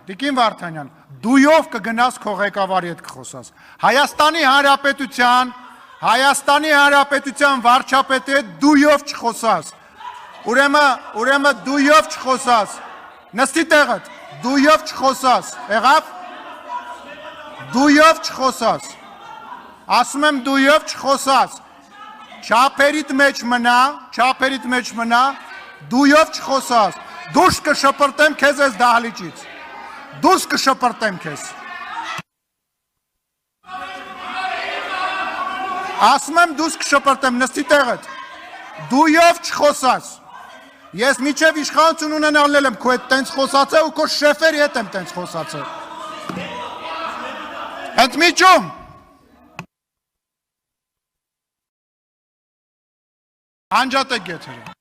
Տիկին Վարդանյան, դույով կգնաս քո ղեկավարի հետ կխոսաս։ Հայաստանի Հանրապետության վարչապետի հետ դույով չխոսաս։ Ուրեմն դույով չխոսաս։ Նստի տեղդ, դույով չխոսաս։ Եղավ։ Դույով չխոսաս։ Ասում եմ դույով չխոսաս։ Չափերիդ մեջ մնա, դույով չխոսաս։ Դուրս կշպրտեմ քեզ այս դահլիճից։ Դուրս կշպրտեմ քեզ։ Ասում եմ դուրս կշպրտեմ, նստի տեղդ։ Դույով չխոսաս։ Ես միջև իշխանություն ունենալել եմ քո հետ տենց խոսացել ու քո շեֆերի հետ եմ տենց խոսացել։ Ընդմիջում։ Անջատեք եթերը։